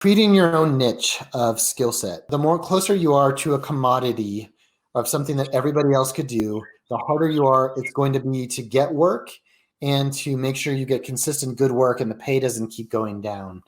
Creating your own niche of skill set. The more closer you are to a commodity of something that everybody else could do, the harder you are it's going to be to get work and to make sure you get consistent good work and the pay doesn't keep going down.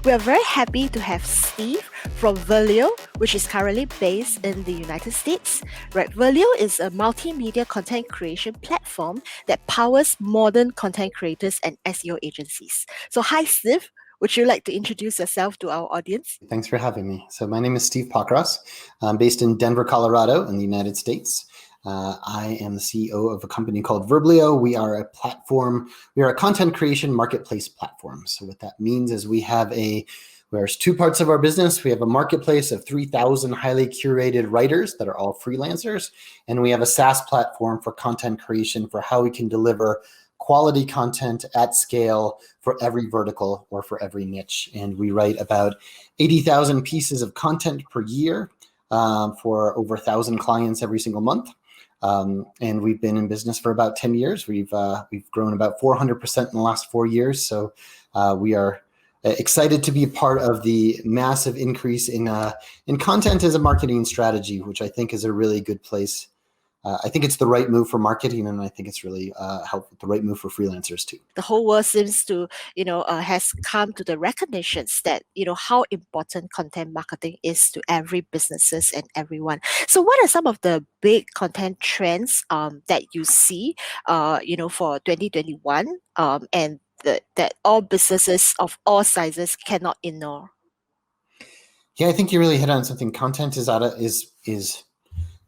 We are very happy to have Steve from Verblio, which is currently based in the United States. Right, Verblio is a multimedia content creation platform that powers modern content creators and SEO agencies. So hi, Steve. Would you like to introduce yourself to our audience? Thanks for having me. So my name is Steve Pockross. I'm based in Denver, Colorado in the United States. I am the CEO of a company called Verblio. We are a platform. We are a content creation marketplace platform. So what that means is there's two parts of our business. We have a marketplace of 3,000 highly curated writers that are all freelancers. And we have a SaaS platform for content creation for how we can deliver quality content at scale for every vertical or for every niche. And we write about 80,000 pieces of content per year for over 1,000 clients every single month. And we've been in business for about 10 years. We've grown about 400% in the last 4 years. So we are excited to be part of the massive increase in content as a marketing strategy, which I think is a really good place. I think it's the right move for marketing, and I think it's really the right move for freelancers too. The whole world seems to, has come to the recognitions that, how important content marketing is to every businesses and everyone. So what are some of the big content trends that you see, for 2021 and that all businesses of all sizes cannot ignore? Yeah, I think you really hit on something. Content is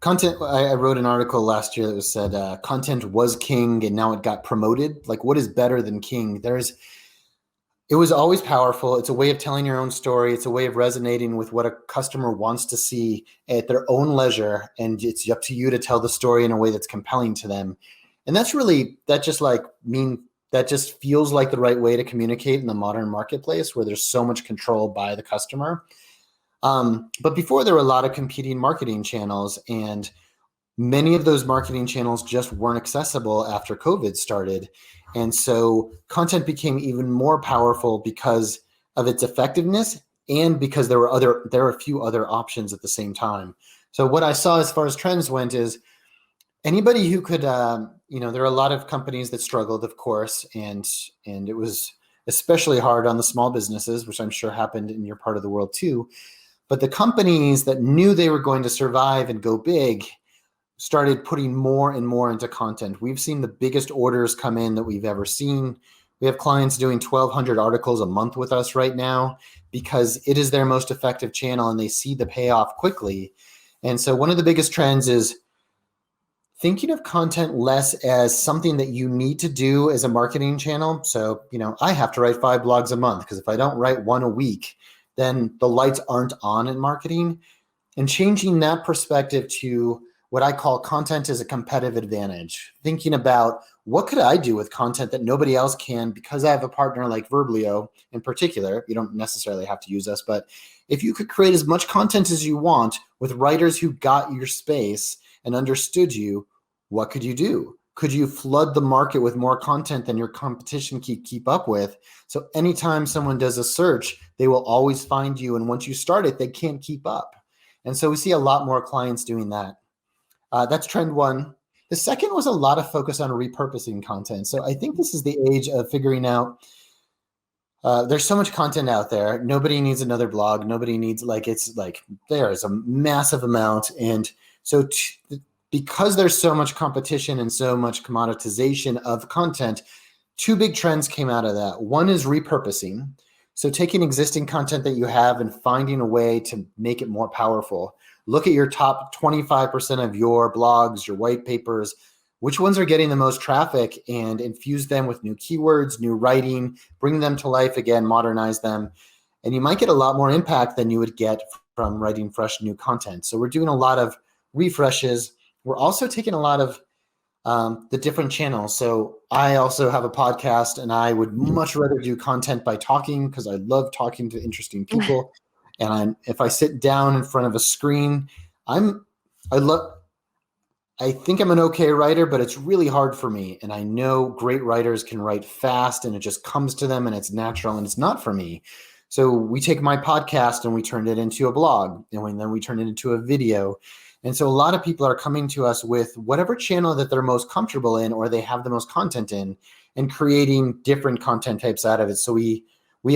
content. I wrote an article last year that said content was king and now it got promoted. Like, what is better than king? It was always powerful. It's a way of telling your own story. It's a way of resonating with what a customer wants to see at their own leisure. And it's up to you to tell the story in a way that's compelling to them. And that just feels like the right way to communicate in the modern marketplace where there's so much control by the customer. But before, there were a lot of competing marketing channels, and many of those marketing channels just weren't accessible after COVID started. And so content became even more powerful because of its effectiveness and because there were a few other options at the same time. So what I saw as far as trends went is anybody who could, there are a lot of companies that struggled, of course, and it was especially hard on the small businesses, which I'm sure happened in your part of the world too. But the companies that knew they were going to survive and go big started putting more and more into content. We've seen the biggest orders come in that we've ever seen. We have clients doing 1,200 articles a month with us right now because it is their most effective channel and they see the payoff quickly. And so one of the biggest trends is thinking of content less as something that you need to do as a marketing channel. So, I have to write 5 blogs a month because if I don't write one a week, then the lights aren't on in marketing. And changing that perspective to what I call content as a competitive advantage. Thinking about what could I do with content that nobody else can because I have a partner like Verblio in particular. You don't necessarily have to use us, but if you could create as much content as you want with writers who got your space and understood you, what could you do? Could you flood the market with more content than your competition can keep up with? So anytime someone does a search, they will always find you. And once you start it, they can't keep up. And so we see a lot more clients doing that. That's trend one. The second was a lot of focus on repurposing content. So I think this is the age of figuring out there's so much content out there. Nobody needs another blog. Nobody needs there's a massive amount. And so because there's so much competition and so much commoditization of content, 2 big trends came out of that. One is repurposing. So taking existing content that you have and finding a way to make it more powerful. Look at your top 25% of your blogs, your white papers, which ones are getting the most traffic, and infuse them with new keywords, new writing, bring them to life again, modernize them. And you might get a lot more impact than you would get from writing fresh new content. So we're doing a lot of refreshes. We're also taking a lot of the different channels. So I also have a podcast, and I would much rather do content by talking because I love talking to interesting people. And if I sit down in front of a screen, I love I think I'm an okay writer, but it's really hard for me. And I know great writers can write fast and it just comes to them and it's natural, and it's not for me. So we take my podcast and we turned it into a blog, and then we turned it into a video. And so a lot of people are coming to us with whatever channel that they're most comfortable in or they have the most content in, and creating different content types out of it. So we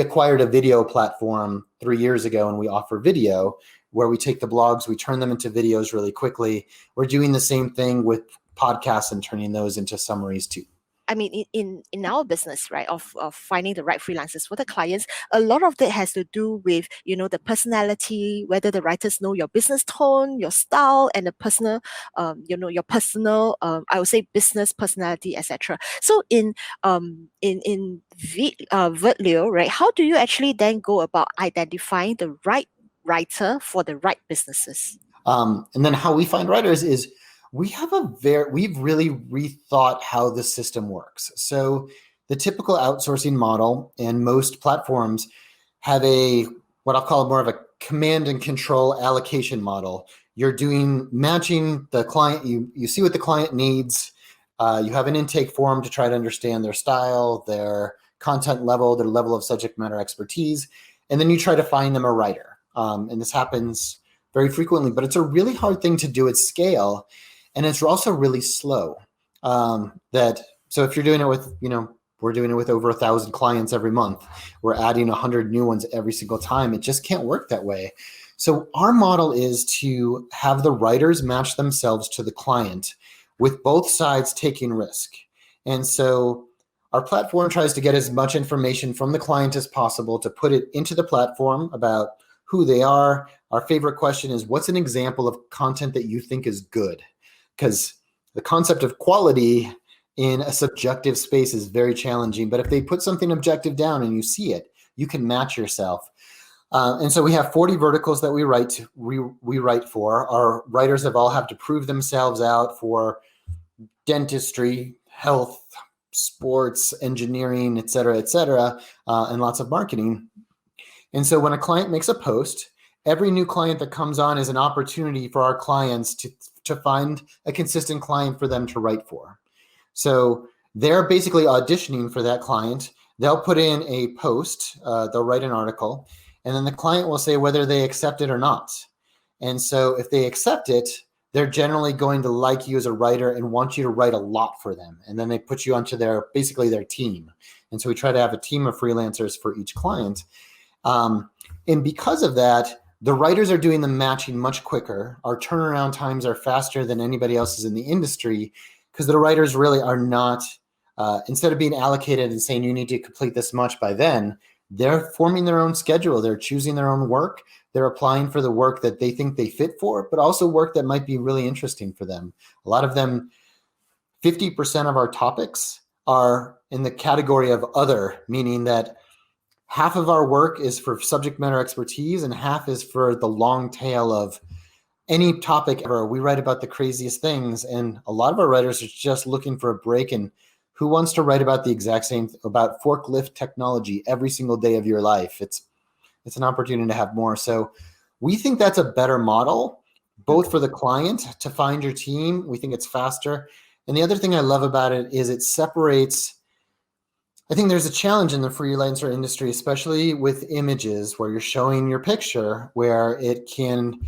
acquired a video platform 3 years ago, and we offer video where we take the blogs, we turn them into videos really quickly. We're doing the same thing with podcasts and turning those into summaries too. I mean, in our business, right, of finding the right freelancers for the clients, a lot of that has to do with, the personality, whether the writers know your business tone, your style, and the personal, your personal, I would say business personality, etc. So Verblio, right, how do you actually then go about identifying the right writer for the right businesses? And then how we find writers is we've really rethought how the system works. So the typical outsourcing model and most platforms have what I'll call more of a command and control allocation model. You're doing matching the client, you see what the client needs. You have an intake form to try to understand their style, their content level, their level of subject matter expertise, and then you try to find them a writer. And this happens very frequently, but it's a really hard thing to do at scale. And it's also really slow. So if you're doing it with, we're doing it with over 1,000 clients every month. We're adding 100 new ones every single time. It just can't work that way. So our model is to have the writers match themselves to the client with both sides taking risk. And so our platform tries to get as much information from the client as possible to put it into the platform about who they are. Our favorite question is, what's an example of content that you think is good? Because the concept of quality in a subjective space is very challenging. But if they put something objective down and you see it, you can match yourself. And so we have 40 verticals that we write for. Our writers have to prove themselves out for dentistry, health, sports, engineering, et cetera, and lots of marketing. And so when a client makes a post, every new client that comes on is an opportunity for our clients to find a consistent client for them to write for. So they're basically auditioning for that client. They'll put in a post, they'll write an article, and then the client will say whether they accept it or not. And so if they accept it, they're generally going to like you as a writer and want you to write a lot for them. And then they put you onto their team. And so we try to have a team of freelancers for each client. And because of that, the writers are doing the matching much quicker. Our turnaround times are faster than anybody else's in the industry, because the writers really are not, instead of being allocated and saying you need to complete this much by then, they're forming their own schedule. They're choosing their own work. They're applying for the work that they think they fit for, but also work that might be really interesting for them. A lot of them, 50% of our topics are in the category of other, meaning that half of our work is for subject matter expertise and half is for the long tail of any topic ever. We write about the craziest things, and a lot of our writers are just looking for a break. And who wants to write about the exact same, about forklift technology every single day of your life? It's an opportunity to have more. So we think that's a better model, both for the client to find your team. We think it's faster. And the other thing I love about it is it separates. I think there's a challenge in the freelancer industry, especially with images where you're showing your picture, where it can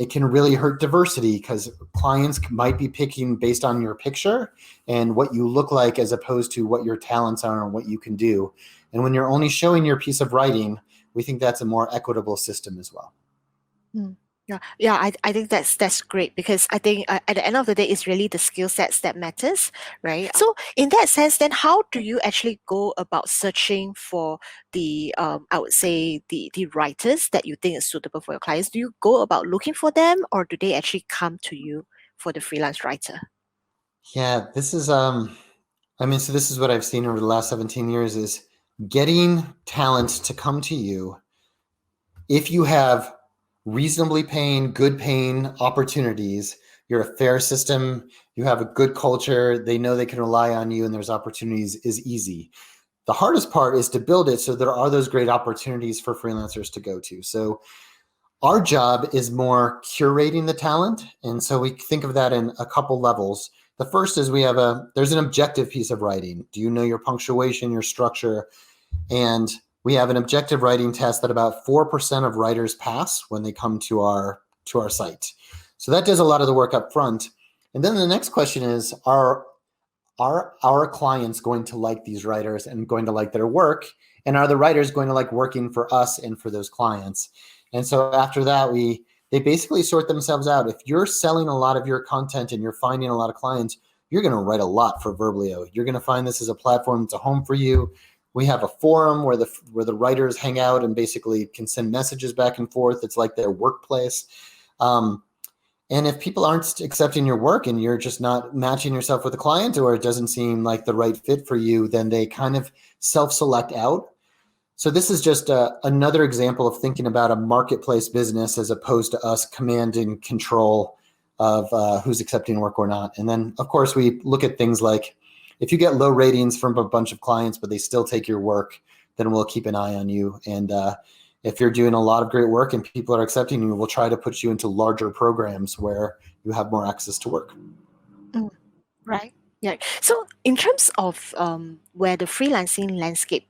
really hurt diversity, because clients might be picking based on your picture and what you look like as opposed to what your talents are and what you can do. And when you're only showing your piece of writing, we think that's a more equitable system as well. Yeah, I think that's great, because I think at the end of the day, it's really the skill sets that matters, right? So in that sense, then how do you actually go about searching for the I would say the writers that you think is suitable for your clients? Do you go about looking for them, or do they actually come to you for the freelance writer? Yeah, this is so this is what I've seen over the last 17 years is getting talent to come to you if you have reasonably good paying opportunities. You're a fair system, you have a good culture, they know they can rely on you, and there's opportunities, is easy. The hardest part is to build it so there are those great opportunities for freelancers to go to. So Our job is more curating the talent. And so we think of that in a couple levels. The first is there's an objective piece of writing. Do you know your punctuation, your structure? And we have an objective writing test that about 4% of writers pass when they come to our site. So that does a lot of the work up front. And then the next question is, are our clients going to like these writers and going to like their work? And are the writers going to like working for us and for those clients? And so after that, they basically sort themselves out. If you're selling a lot of your content and you're finding a lot of clients, you're going to write a lot for Verblio. You're going to find this as a platform that's a home for you. We have a forum where the writers hang out and basically can send messages back and forth. It's like their workplace. And if people aren't accepting your work and you're just not matching yourself with a client, or it doesn't seem like the right fit for you, then they kind of self-select out. So this is just another example of thinking about a marketplace business as opposed to us commanding control of who's accepting work or not. And then, of course, we look at things like, if you get low ratings from a bunch of clients, but they still take your work, then we'll keep an eye on you. And if you're doing a lot of great work and people are accepting you, we'll try to put you into larger programs where you have more access to work. Right. Yeah. So in terms of where the freelancing landscape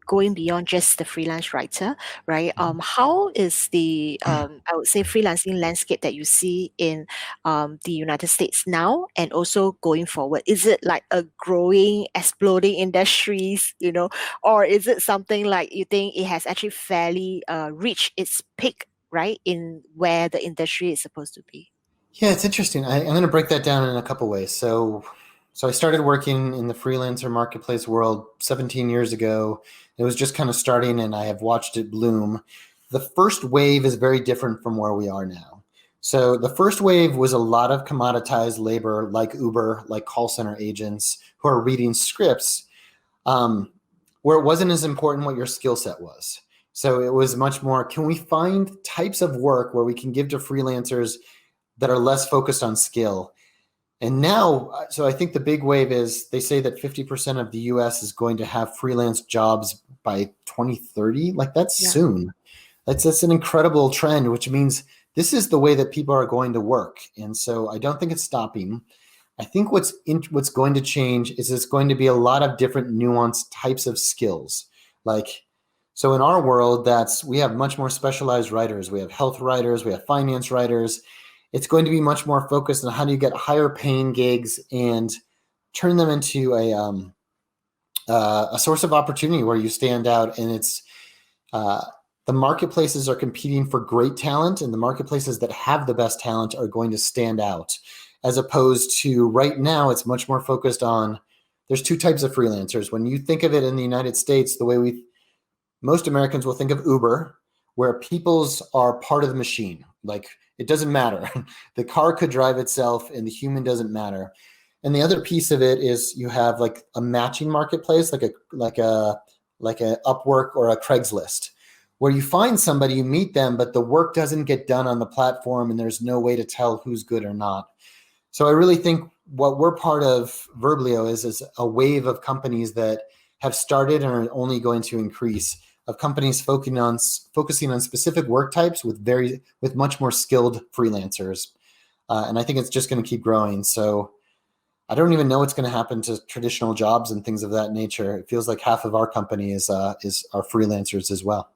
going beyond just the freelance writer, right? How is the I would say freelancing landscape that you see in the United States now and also going forward? Is it like a growing, exploding industries, or is it something like you think it has actually fairly reached its peak, right, in where the industry is supposed to be? Yeah, it's interesting. I'm going to break that down in a couple ways. So I started working in the freelancer marketplace world 17 years ago. It was just kind of starting, and I have watched it bloom. The first wave is very different from where we are now. So the first wave was a lot of commoditized labor, like Uber, like call center agents who are reading scripts, where it wasn't as important what your skill set was. So it was much more, can we find types of work where we can give to freelancers that are less focused on skill? And now, so I think the big wave is, they say that 50% of the US is going to have freelance jobs by 2030. Like, that's soon. That's an incredible trend, which means this is the way that people are going to work. And so I don't think it's stopping. I think what's going to change is it's going to be a lot of different nuanced types of skills. Like, so in our world, we have much more specialized writers. We have health writers, we have finance writers. It's going to be much more focused on how do you get higher paying gigs and turn them into a source of opportunity where you stand out. And it's the marketplaces are competing for great talent, and the marketplaces that have the best talent are going to stand out, as opposed to right now, it's much more focused on, there's two types of freelancers. When you think of it in the United States, the way most Americans will think of Uber, where people's are part of the machine. Like, it doesn't matter. The car could drive itself and the human doesn't matter. And the other piece of it is you have like a matching marketplace, like a Upwork or a Craigslist, where you find somebody, you meet them, but the work doesn't get done on the platform and there's no way to tell who's good or not. So I really think what we're part of Verblio is a wave of companies that have started and are only going to increase, of companies focusing on specific work types with much more skilled freelancers. And I think it's just going to keep growing. So I don't even know what's going to happen to traditional jobs and things of that nature. It feels like half of our company is our freelancers as well.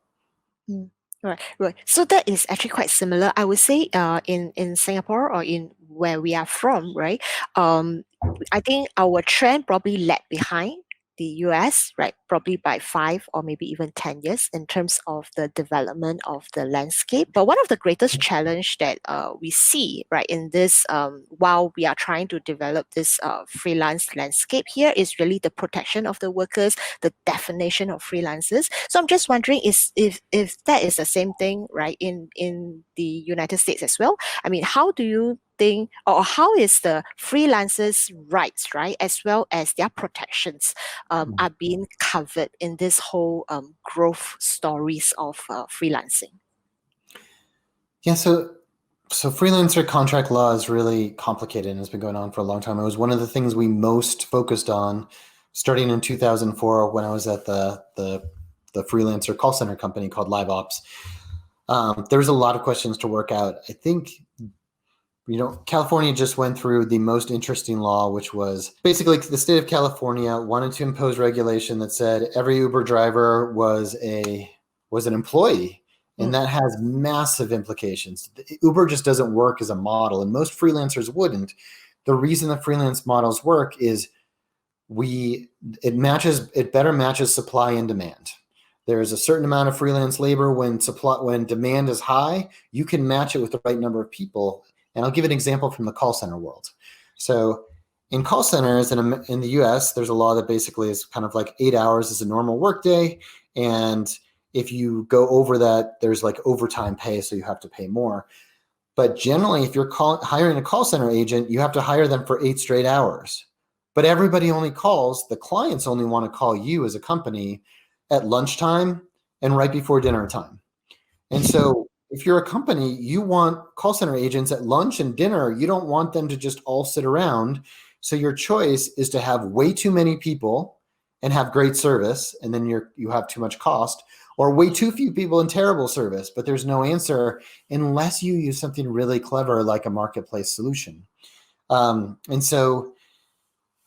Right. So that is actually quite similar. I would say in Singapore, or in where we are from, right? I think our trend probably lag behind the US, right? Probably by 5 or maybe even 10 years in terms of the development of the landscape. But one of the greatest challenge that we see, right, in this, while we are trying to develop this freelance landscape here, is really the protection of the workers, the definition of freelancers. So I'm just wondering if that is the same thing, right, in the United States as well. I mean, how do you think, or how is the freelancers' rights, right, as well as their protections are being covered in this whole growth stories of freelancing? Yeah, so freelancer contract law is really complicated and has been going on for a long time. It was one of the things we most focused on starting in 2004 when I was at the freelancer call center company called LiveOps. There's a lot of questions to work out. I think, California just went through the most interesting law, which was basically the state of California wanted to impose regulation that said every Uber driver was an employee. And that has massive implications. Uber just doesn't work as a model, and most freelancers wouldn't. The reason the freelance models work is it better matches supply and demand. There's a certain amount of freelance labor when demand is high, you can match it with the right number of people. And I'll give an example from the call center world. So in call centers in the US, there's a law that basically is kind of like 8 hours is a normal workday. And if you go over that, there's like overtime pay, so you have to pay more. But generally, if you're hiring a call center agent, you have to hire them for 8 straight hours. But everybody only calls, the clients only want to call you as a company at lunchtime and right before dinner time. And so if you're a company, you want call center agents at lunch and dinner. You don't want them to just all sit around. So your choice is to have way too many people and have great service, and then you have too much cost, or way too few people and terrible service, but there's no answer unless you use something really clever like a marketplace solution. And so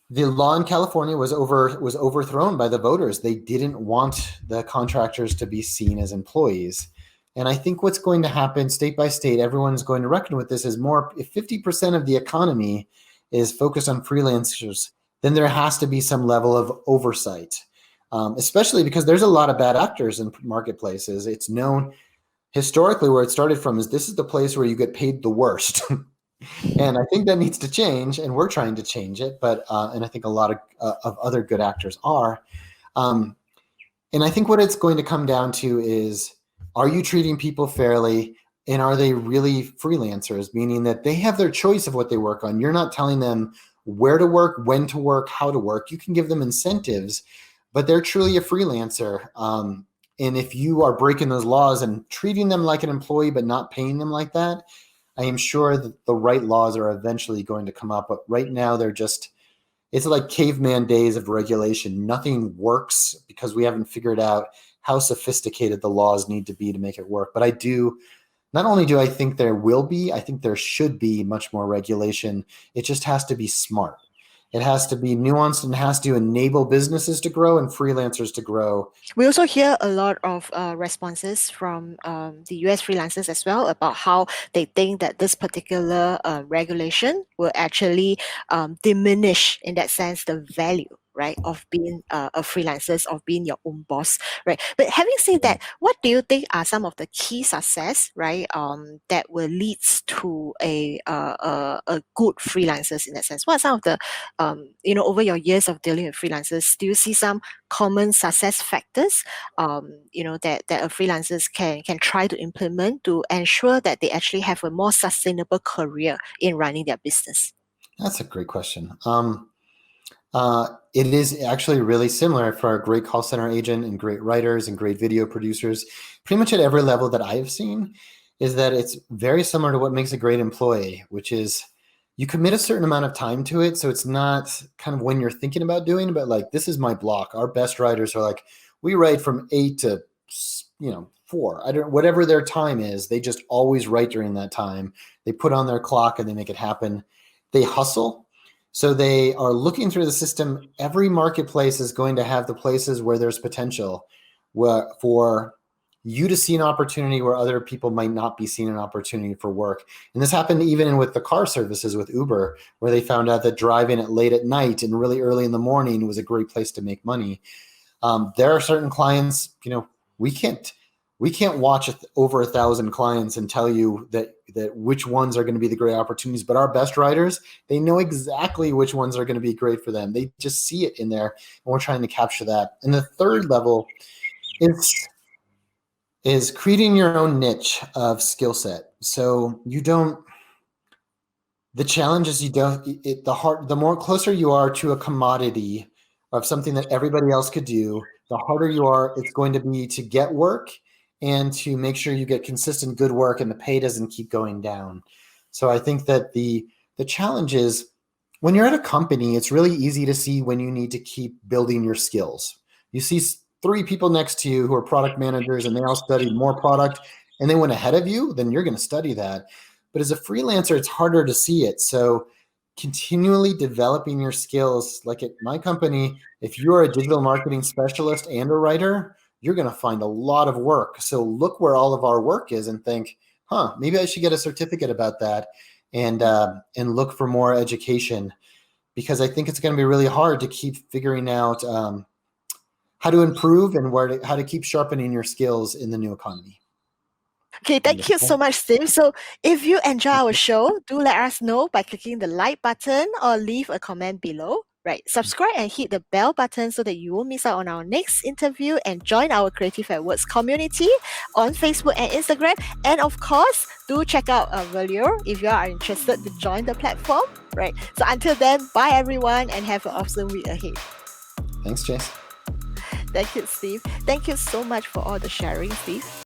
the law in California was overthrown by the voters. They didn't want the contractors to be seen as employees. And I think what's going to happen state by state, everyone's going to reckon with this, is if 50% of the economy is focused on freelancers, then there has to be some level of oversight, especially because there's a lot of bad actors in marketplaces. It's known historically where it started from this is the place where you get paid the worst. And I think that needs to change, and we're trying to change it. But and I think a lot of other good actors are. And I think what it's going to come down to is, are you treating people fairly, and are they really freelancers, meaning that they have their choice of what they work on? You're not telling them where to work, when to work, how to work. You can give them incentives, but they're truly a freelancer. And if you are breaking those laws and treating them like an employee but not paying them like that, I am sure that the right laws are eventually going to come up. But right now, it's like caveman days of regulation. Nothing works because we haven't figured out how sophisticated the laws need to be to make it work. But not only do I think there will be, I think there should be much more regulation. It just has to be smart. It has to be nuanced and has to enable businesses to grow and freelancers to grow. We also hear a lot of responses from the US freelancers as well about how they think that this particular regulation will actually diminish, in that sense, the value, right, of being a freelancer, of being your own boss, right? But having said that, what do you think are some of the key success, right, that will lead to a good freelancers in that sense? What are some of the, over your years of dealing with freelancers, do you see some common success factors, that a freelancers can try to implement to ensure that they actually have a more sustainable career in running their business? That's a great question. It is actually really similar for a great call center agent and great writers and great video producers. Pretty much at every level that I've seen is that it's very similar to what makes a great employee, which is you commit a certain amount of time to it. So it's not kind of when you're thinking about doing it, but like, this is my block. Our best writers are like, we write from 8 to 4. Whatever their time is, they just always write during that time. They put on their clock and they make it happen. They hustle. So they are looking through the system. Every marketplace is going to have the places where there's potential for you to see an opportunity where other people might not be seeing an opportunity for work. And this happened even with the car services with Uber, where they found out that driving at late at night and really early in the morning was a great place to make money. There are certain clients, we can't watch over 1,000 clients and tell you that which ones are going to be the great opportunities. But our best writers, they know exactly which ones are going to be great for them. They just see it in there, and we're trying to capture that. And the third level is creating your own niche of skill set. So the challenge is the more closer you are to a commodity of something that everybody else could do, the harder it's going to be to get work and to make sure you get consistent good work and the pay doesn't keep going down. So I think that the challenge is, when you're at a company, it's really easy to see when you need to keep building your skills. You see 3 people next to you who are product managers and they all studied more product. and they went ahead of you, then you're going to study that. But as a freelancer, it's harder to see it. So continually developing your skills, like at my company, if you're a digital marketing specialist and a writer, you're going to find a lot of work. So look where all of our work is and think, maybe I should get a certificate about that, and look for more education, because I think it's going to be really hard to keep figuring out how to improve and how to keep sharpening your skills in the new economy. Okay, thank you so much, Steve. So if you enjoy our show, do let us know by clicking the like button or leave a comment below. Right, subscribe and hit the bell button so that you won't miss out on our next interview, and join our Creative at Works community on Facebook and Instagram. And of course, do check out Verblio if you are interested to join the platform. Right, so until then, bye everyone, and have an awesome week ahead. Thanks, Chase. Thank you, Steve. Thank you so much for all the sharing, Steve.